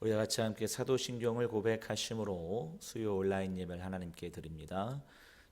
우리 같이 함께 사도신경을 고백하심으로 수요 온라인 예배를 하나님께 드립니다.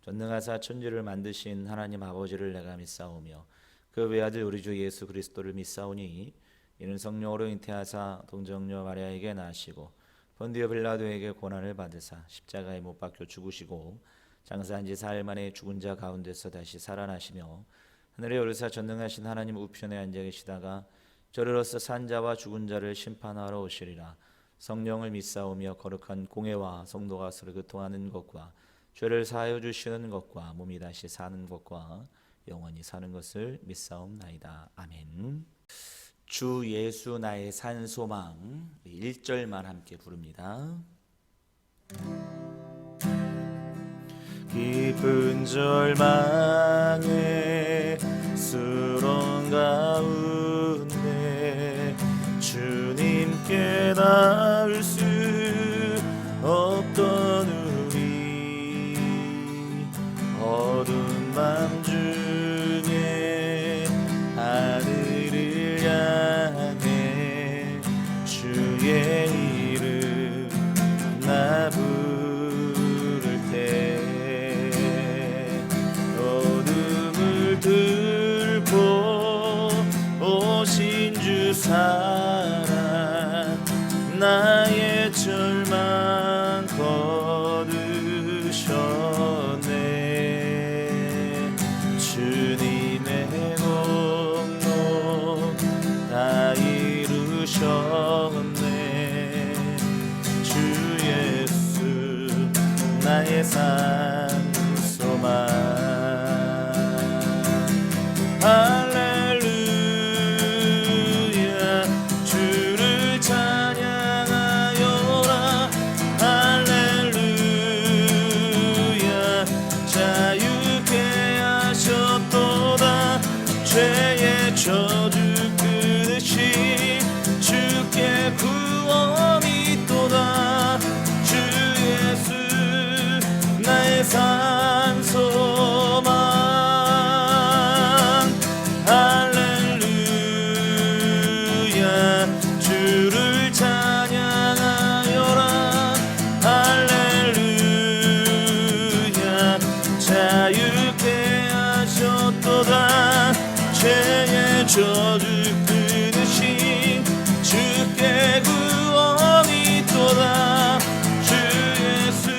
전능하사 천지를 만드신 하나님 아버지를 내가 믿사오며 그 외아들 우리 주 예수 그리스도를 믿사오니 이는 성령으로 잉태하사 동정녀 마리아에게 나시고 본디오 빌라도에게 고난을 받으사 십자가에 못 박혀 죽으시고 장사한 지 사흘 만에 죽은 자 가운데서 다시 살아나시며 하늘에 오르사 전능하신 하나님 우편에 앉아 계시다가 저리로서 산 자와 죽은 자를 심판하러 오시리라. 성령을 믿사오며 거룩한 공회와 성도가 서로 교통하는 것과 죄를 사하여 주시는 것과 몸이 다시 사는 것과 영원히 사는 것을 믿사옵나이다. 아멘. 주 예수 나의 산 소망 1절만 함께 부릅니다. 깊은 절망에 수렁 가운데 주님께 나올 수 없던 우리 어두운 밤 중에 하늘을 향해 주의 이름 나 부를 때 어둠을 뚫고 오신 주 사랑 나의 절망 거두셨네. 주님의 공로 다 이루셨네. 주 예수 나의 산 소망. 죄의 저주 끊으시 주께 구원이 있도다. 주 예수 나의 산 소망. 할렐루야 주를 찬양하여라. 할렐루야 자유케 하셨도다. 죄의 저주 끊으신 주께 구원이 있도다. 주 예수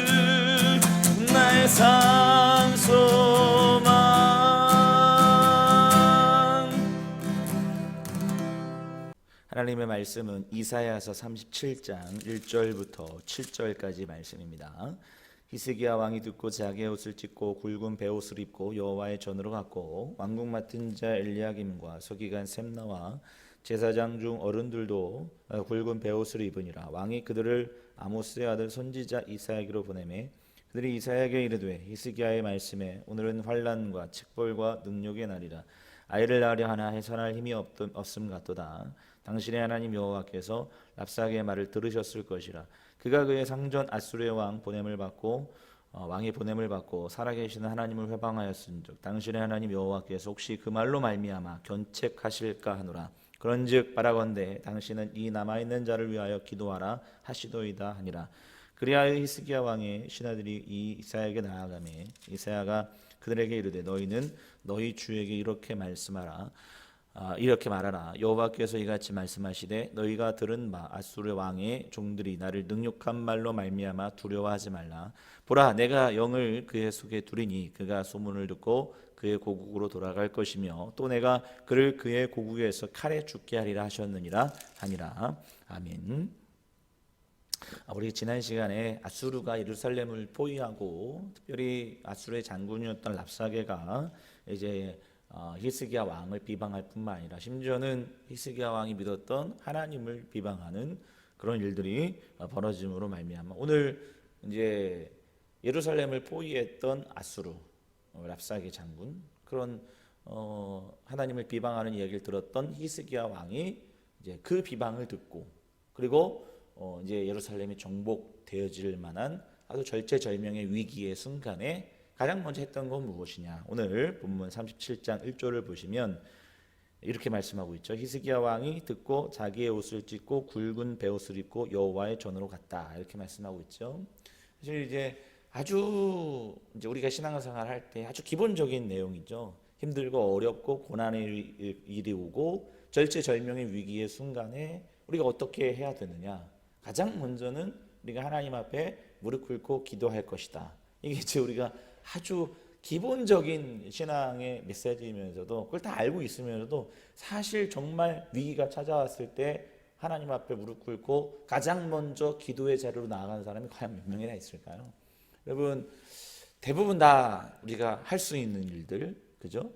나의 산 소망. 하나님의 말씀은 이사야서 37장 1절부터 7절까지 말씀입니다. 히스기야 왕이 듣고 자기의 옷을 찢고 굵은 베옷을 입고 여호와의 전으로 갔고 왕궁 맡은 자 엘리야김과 서기관 셈나와 제사장 중 어른들도 굵은 베옷을 입으니라. 왕이 그들을 아모스의 아들 선지자 이사야에게로 보내매 그들이 이사야에게 이르되 히스기야의 말씀에 오늘은 환난과 책벌과 능욕의 날이라. 아이를 낳으려 하나 해산할 힘이 없음 같도다. 당신의 하나님 여호와께서 랍사게의 말을 들으셨을 것이라. 그가 그의 상전 아수르의 왕 보냄을 받고 왕이 보냄을 받고 살아계시는 하나님을 회방하였은즉 당신의 하나님 여호와께서 혹시 그 말로 말미암아 견책하실까 하노라. 그런즉 바라건대 당신은 이 남아있는 자를 위하여 기도하라 하시도이다 하니라. 그리하여 히스기야 왕의 신하들이 이 이사야에게 나아가매 이사야가 그들에게 이르되 너희는 너희 주에게 이렇게 말씀하라. 이렇게 말하라. 여호와께서 이같이 말씀하시되 너희가 들은 바 아수르 왕의 종들이 나를 능욕한 말로 말미암아 두려워하지 말라. 보라 내가 영을 그의 속에 두리니 그가 소문을 듣고 그의 고국으로 돌아갈 것이며 또 내가 그를 그의 고국에서 칼에 죽게 하리라 하셨느니라 하니라. 아멘. 우리 지난 시간에 아수르가 예루살렘을 포위하고 특별히 아수르의 장군이었던 랍사게가 이제 히스기야 왕을 비방할 뿐만 아니라 심지어는 히스기야 왕이 믿었던 하나님을 비방하는 그런 일들이 벌어짐으로 말미암아 오늘 이제 예루살렘을 포위했던 아수르 랍사게 장군 그런 하나님을 비방하는 이야기를 들었던 히스기야 왕이 이제 그 비방을 듣고 그리고 이제 예루살렘이 정복되어질 만한 아주 절체절명의 위기의 순간에 가장 먼저 했던 건 무엇이냐? 오늘 본문 37장 1절을 보시면 이렇게 말씀하고 있죠. 히스기야 왕이 듣고 자기의 옷을 찢고 굵은 베옷을 입고 여호와의 전으로 갔다. 이렇게 말씀하고 있죠. 사실 이제 아주 이제 우리가 신앙생활 할 때 아주 기본적인 내용이죠. 힘들고 어렵고 고난의 일이 오고 절체절명의 위기의 순간에 우리가 어떻게 해야 되느냐. 가장 먼저는 우리가 하나님 앞에 무릎 꿇고 기도할 것이다. 이게 이제 우리가 아주 기본적인 신앙의 메시지이면서도 그걸 다 알고 있으면서도 사실 정말 위기가 찾아왔을 때 하나님 앞에 무릎 꿇고 가장 먼저 기도의 자리로 나아가는 사람이 과연 몇 명이나 있을까요? 여러분, 대부분 다 우리가 할 수 있는 일들, 그죠?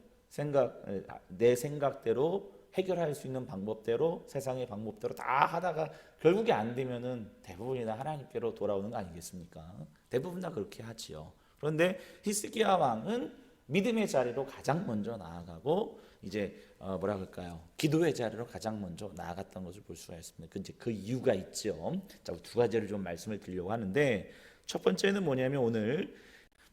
내 생각대로 해결할 수 있는 방법대로 세상의 방법대로 다 하다가 결국에 안 되면은 대부분이 다 하나님께로 돌아오는 거 아니겠습니까? 대부분 다 그렇게 하지요. 그런데 히스기야 왕은 믿음의 자리로 가장 먼저 나아가고 이제 뭐라 그럴까요? 기도의 자리로 가장 먼저 나아갔던 것을 볼 수가 있습니다. 그 이유가 있죠. 자, 두 가지를 좀 말씀을 드리려고 하는데 첫 번째는 뭐냐면 오늘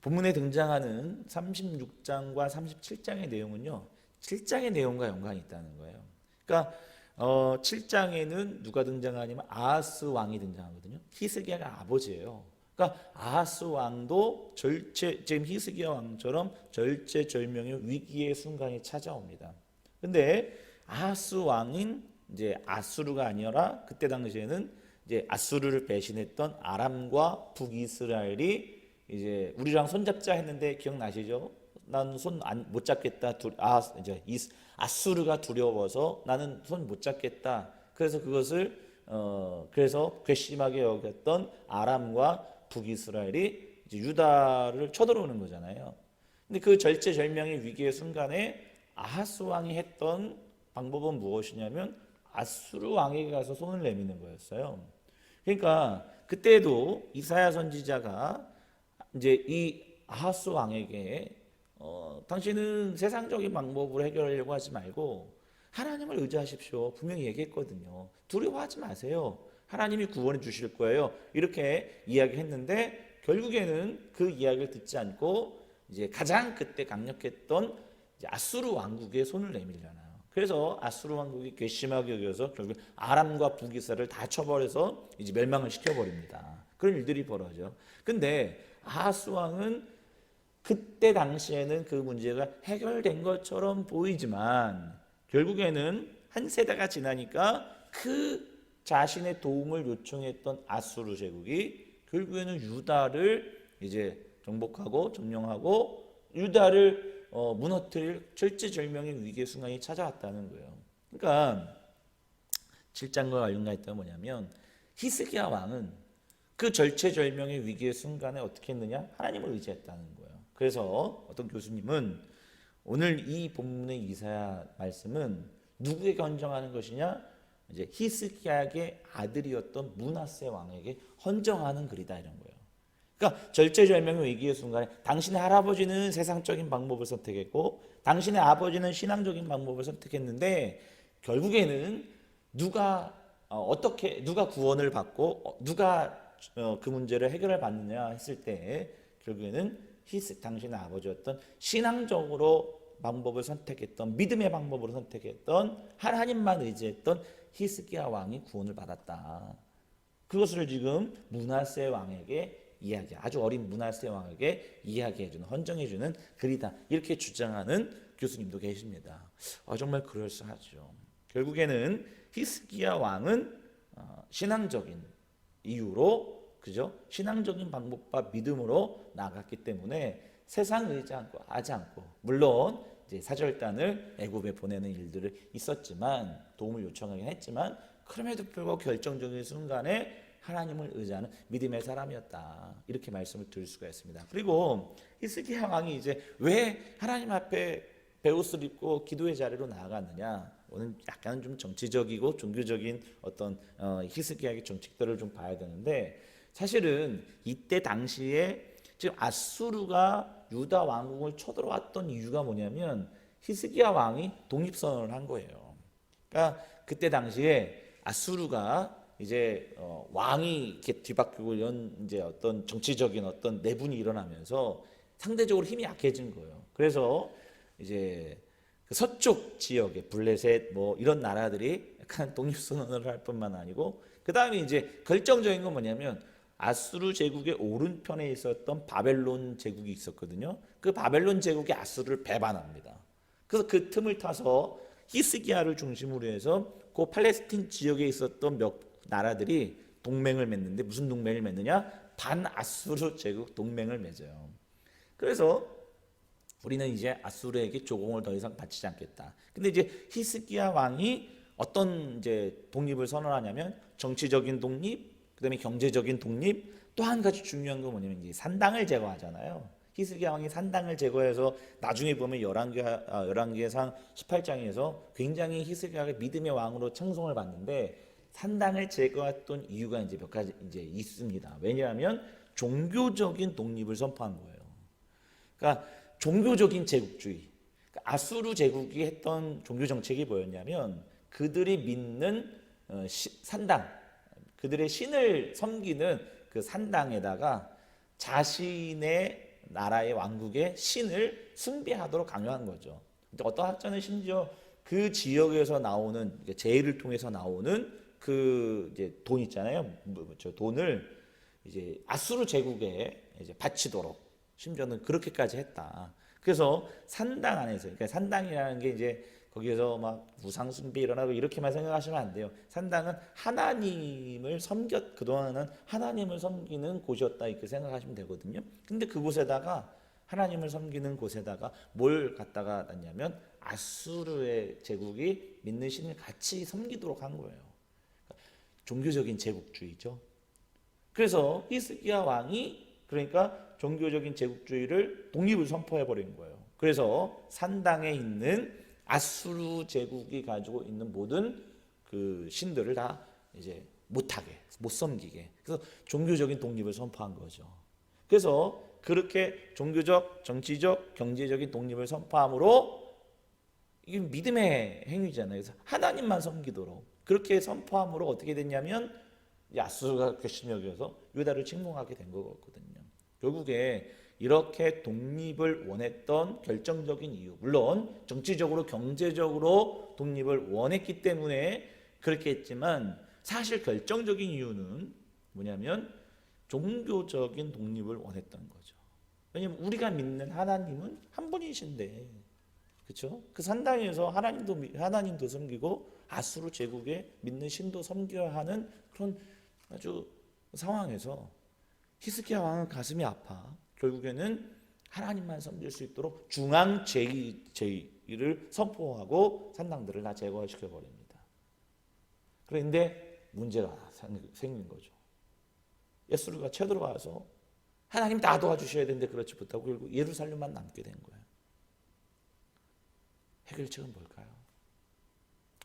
본문에 등장하는 36장과 37장의 내용은요. 7장의 내용과 연관이 있다는 거예요. 그러니까 7장에는 누가 등장하냐면 아하스 왕이 등장하거든요. 히스기야가 아버지예요. 그러니까 아하스 왕도 지금 히스기야 왕처럼 절체절명의 위기의 순간이 찾아옵니다. 근데 아하스 왕인 이제 아수르가 아니라 그때 당시에는 이제 아수르를 배신했던 아람과 북이스라엘이 이제 우리랑 손잡자 했는데 기억나시죠? 나는 손 못 잡겠다. 이제 아수르가 두려워서 나는 손 못 잡겠다. 그래서 그것을 그래서 괘씸하게 여겼던 아람과 북이스라엘이 이제 유다를 쳐들어오는 거잖아요. 근데 그 절체절명의 위기의 순간에 아하스 왕이 했던 방법은 무엇이냐면 아수르 왕에게 가서 손을 내미는 거였어요. 그러니까 그때도 이사야 선지자가 이제 이 아하스 왕에게 당신은 세상적인 방법으로 해결하려고 하지 말고 하나님을 의지하십시오. 분명히 얘기했거든요. 두려워하지 마세요. 하나님이 구원해 주실 거예요. 이렇게 이야기했는데 결국에는 그 이야기를 듣지 않고 이제 가장 그때 강력했던 이제 아수르 왕국에 손을 내밀잖아요. 그래서 아수르 왕국이 괘씸하게 여겨서 결국 아람과 북이스라엘을 다 쳐버려서 이제 멸망을 시켜버립니다. 그런 일들이 벌어져. 근데 아하스 왕은 그때 당시에는 그 문제가 해결된 것처럼 보이지만 결국에는 한 세대가 지나니까 그 자신의 도움을 요청했던 아수르 제국이 결국에는 유다를 이제 정복하고 점령하고 유다를 무너뜨릴 절체절명의 위기의 순간이 찾아왔다는 거예요. 그러니까 7장과 관련가 있다면 뭐냐면 히스기야 왕은 그 절체절명의 위기의 순간에 어떻게 했느냐? 하나님을 의지했다는 거예요. 그래서 어떤 교수님은 오늘 이 본문의 이사야 말씀은 누구에게 헌정하는 것이냐? 이제 히스기야의 아들이었던 므낫세 왕에게 헌정하는 글이다 이런 거예요. 그러니까 절체절명의 위기의 순간에 당신의 할아버지는 세상적인 방법을 선택했고 당신의 아버지는 신앙적인 방법을 선택했는데 결국에는 누가 구원을 받고 누가 그 문제를 해결을 받느냐 했을 때 결국에는 당신의 아버지였던 신앙적으로 방법을 선택했던 믿음의 방법으로 선택했던 하나님만 의지했던 히스기야 왕이 구원을 받았다. 그것을 지금 므낫세 왕에게 아주 어린 므낫세 왕에게 이야기해주는 헌정해주는 글이다. 이렇게 주장하는 교수님도 계십니다. 정말 그럴싸하죠. 결국에는 히스기야 왕은 신앙적인 이유로 그죠? 신앙적인 방법과 믿음으로 나아갔기 때문에 세상 하지 않고 물론 이제 사절단을 애굽에 보내는 일들이 있었지만 도움을 요청하긴 했지만 그럼에도 불구하고 결정적인 순간에 하나님을 의지하는 믿음의 사람이었다. 이렇게 말씀을 드릴 수가 있습니다. 그리고 히스기야 왕이 이제 왜 하나님 앞에 베옷을 입고 기도의 자리로 나아갔느냐? 오늘 약간 좀 정치적이고 종교적인 어떤 히스기야의 정책들을 좀 봐야 되는데 사실은 이때 당시에 지금 아수르가 유다 왕국을 쳐들어왔던 이유가 뭐냐면 히스기야 왕이 독립선언을 한 거예요. 그러니까 그때 당시에 아수르가 이제 왕이 이렇게 뒤바뀌고 이런 이제 어떤 정치적인 어떤 내분이 일어나면서 상대적으로 힘이 약해진 거예요. 그래서 이제 그 서쪽 지역의 블레셋 뭐 이런 나라들이 약간 독립선언을 할 뿐만 아니고 그 다음에 이제 결정적인 건 뭐냐면 아수르 제국의 오른편에 있었던 바벨론 제국이 있었거든요. 그 바벨론 제국이 아수르를 배반합니다. 그래서 그 틈을 타서 히스기야를 중심으로 해서 그 팔레스틴 지역에 있었던 몇 나라들이 동맹을 맺는데 무슨 동맹을 맺느냐? 반아수르 제국 동맹을 맺어요. 그래서 우리는 이제 아수르에게 조공을 더 이상 바치지 않겠다. 근데 이제 히스기야 왕이 어떤 이제 독립을 선언하냐면 정치적인 독립, 그다음에 경제적인 독립, 또 한 가지 중요한 건 뭐냐면 이제 산당을 제거하잖아요. 히스기야 왕이 산당을 제거해서 나중에 보면 열왕기상 18장에서 굉장히 히스기야가 믿음의 왕으로称송을 받는데 산당을 제거했던 이유가 이제 몇 가지 이제 있습니다. 왜냐하면 종교적인 독립을 선포한 거예요. 그러니까 종교적인 제국주의. 그러니까 아수르 제국이 했던 종교 정책이 뭐였냐면 그들이 믿는 산당, 그들의 신을 섬기는 그 산당에다가 자신의 나라의 왕국의 신을 숭배하도록 강요한 거죠. 어떤 학자는 심지어 그 지역에서 나오는 제의를 통해서 나오는 그 이제 돈 있잖아요. 저 돈을 이제 아수르 제국에 이제 바치도록 심지어는 그렇게까지 했다. 그래서 산당 안에서, 그러니까 산당이라는 게 이제 거기에서 막 우상 숭배 일어나고 이렇게만 생각하시면 안 돼요. 산당은 하나님을 그동안은 하나님을 섬기는 곳이었다 이렇게 생각하시면 되거든요. 근데 그곳에다가 하나님을 섬기는 곳에다가 뭘 갖다가 놨냐면 아수르의 제국이 믿는 신을 같이 섬기도록 한 거예요. 종교적인 제국주의죠. 그래서 히스기야 왕이 그러니까 종교적인 제국주의를 독립을 선포해 버린 거예요. 그래서 산당에 있는 아수르 제국이 가지고 있는 모든 그 신들을 다 이제 못 섬기게. 그래서 종교적인 독립을 선포한 거죠. 그래서 그렇게 종교적, 정치적, 경제적인 독립을 선포함으로 이게 믿음의 행위잖아요. 그래서 하나님만 섬기도록 그렇게 선포함으로 어떻게 됐냐면 아수르가 괘씸히 여겨서 유다를 침공하게 된 거거든요. 결국에 이렇게 독립을 원했던 결정적인 이유, 물론 정치적으로 경제적으로 독립을 원했기 때문에 그렇게 했지만 사실 결정적인 이유는 뭐냐면 종교적인 독립을 원했던 거죠. 왜냐하면 우리가 믿는 하나님은 한 분이신데, 그렇죠? 그 산당에서 하나님도 섬기고 아수르 제국에 믿는 신도 섬겨야 하는 그런 아주 상황에서 히스기야 왕은 가슴이 아파. 결국에는 하나님만 섬길 수 있도록 중앙 제의를 선포하고 산당들을 다 제거시켜 버립니다. 그런데 문제가 생긴 거죠. 예수가 쳐들어와서 하나님 다 도와주셔야 되는데 그렇지 못하고 결국 예루살렘만 남게 된 거예요. 해결책은 뭘까요?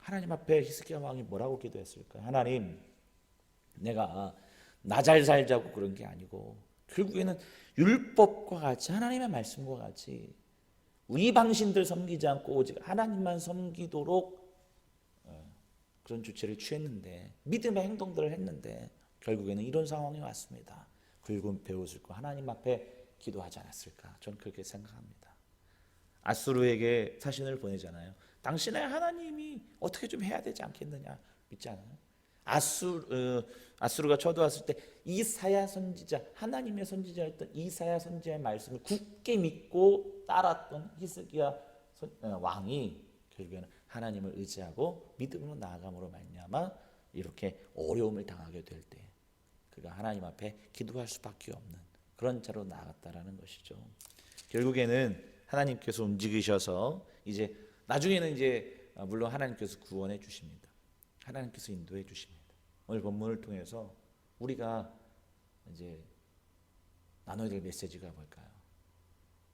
하나님 앞에 히스기야 왕이 뭐라고 기도했을까요? 하나님, 내가 나 잘 살자고 그런 게 아니고 결국에는 율법과 같이 하나님의 말씀과 같이 우리 방신들 섬기지 않고 오직 하나님만 섬기도록 그런 조치를 취했는데 믿음의 행동들을 했는데 결국에는 이런 상황이 왔습니다. 굵은 베옷을 입고 하나님 앞에 기도하지 않았을까? 저는 그렇게 생각합니다. 아수르에게 사신을 보내잖아요. 당신의 하나님이 어떻게 좀 해야 되지 않겠느냐 믿지 않아요? 아수르가 쳐들어왔을 때 이사야 선지자, 하나님의 선지자였던 이사야 선지자의 말씀을 굳게 믿고 따랐던 히스기야 왕이 결국에는 하나님을 의지하고 믿음으로 나아감으로 말미암아 이렇게 어려움을 당하게 될 때 그가 하나님 앞에 기도할 수밖에 없는 그런 자로 나아갔다라는 것이죠. 결국에는 하나님께서 움직이셔서 이제 나중에는 이제 물론 하나님께서 구원해 주십니다. 하나님께서 인도해 주십니다. 오늘 본문을 통해서 우리가 이제 나눠야 될 메시지가 뭘까요?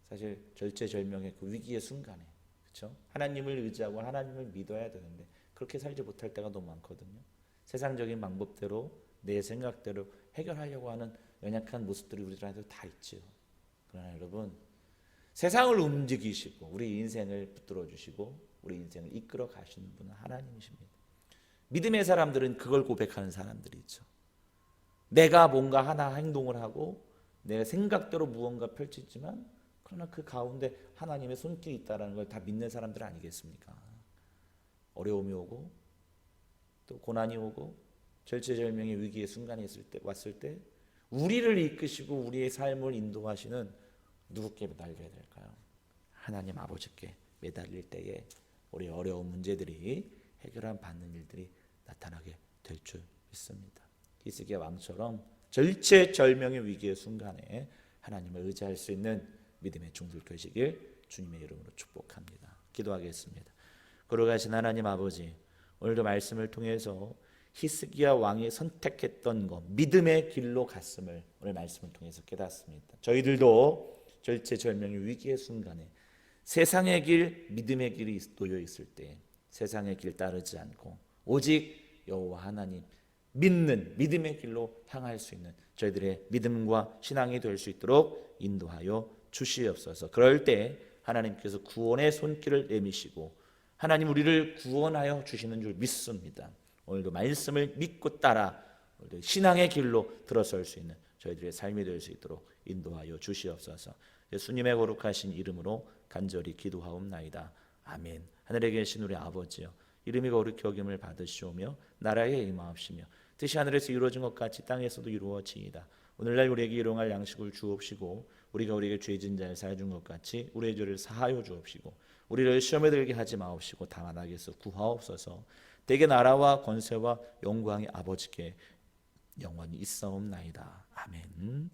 사실 절체절명의 그 위기의 순간에, 그렇죠? 하나님을 의지하고 하나님을 믿어야 되는데 그렇게 살지 못할 때가 너무 많거든요. 세상적인 방법대로 내 생각대로 해결하려고 하는 연약한 모습들이 우리들한테 다 있죠. 그러나 여러분, 세상을 움직이시고 우리 인생을 붙들어 주시고 우리 인생을 이끌어 가시는 분은 하나님이십니다. 믿음의 사람들은 그걸 고백하는 사람들이죠. 내가 뭔가 하나 행동을 하고 내 생각대로 무언가 펼치지만 그러나 그 가운데 하나님의 손길이 있다는 걸 다 믿는 사람들 아니겠습니까? 어려움이 오고 또 고난이 오고 절체절명의 위기의 순간이 왔을 때 우리를 이끄시고 우리의 삶을 인도하시는 누구께 매달려야 될까요? 하나님 아버지께 매달릴 때에 우리의 어려운 문제들이 해결함 받는 일들이 나타나게 될 줄 믿습니다. 히스기야 왕처럼 절체절명의 위기의 순간에 하나님을 의지할 수 있는 믿음의 종들 되시길 주님의 이름으로 축복합니다. 기도하겠습니다. 거룩하신 하나님 아버지, 오늘도 말씀을 통해서 히스기야 왕이 선택했던 것, 믿음의 길로 갔음을 오늘 말씀을 통해서 깨닫습니다. 저희들도 절체절명의 위기의 순간에 세상의 길, 믿음의 길이 놓여 있을 때 세상의 길 따르지 않고 오직 여호와 하나님 믿는 믿음의 길로 향할 수 있는 저희들의 믿음과 신앙이 될 수 있도록 인도하여 주시옵소서. 그럴 때 하나님께서 구원의 손길을 내미시고 하나님 우리를 구원하여 주시는 줄 믿습니다. 오늘도 말씀을 믿고 따라 오늘도 신앙의 길로 들어설 수 있는 저희들의 삶이 될 수 있도록 인도하여 주시옵소서. 예수님의 거룩하신 이름으로 간절히 기도하옵나이다. 아멘. 하늘에 계신 우리 아버지여, 이름이 거룩히 여김을 받으시오며 나라에 임하옵시며 뜻이 하늘에서 이루어진 것 같이 땅에서도 이루어지이다. 오늘날 우리에게 일용할 양식을 주옵시고 우리가 우리에게 죄진 자를 사해준 것 같이 우리의 죄를 사하여 주옵시고 우리를 시험에 들게 하지 마옵시고 다만 악에서 구하옵소서. 대개 나라와 권세와 영광이 아버지께 영원히 있사옵나이다. 아멘.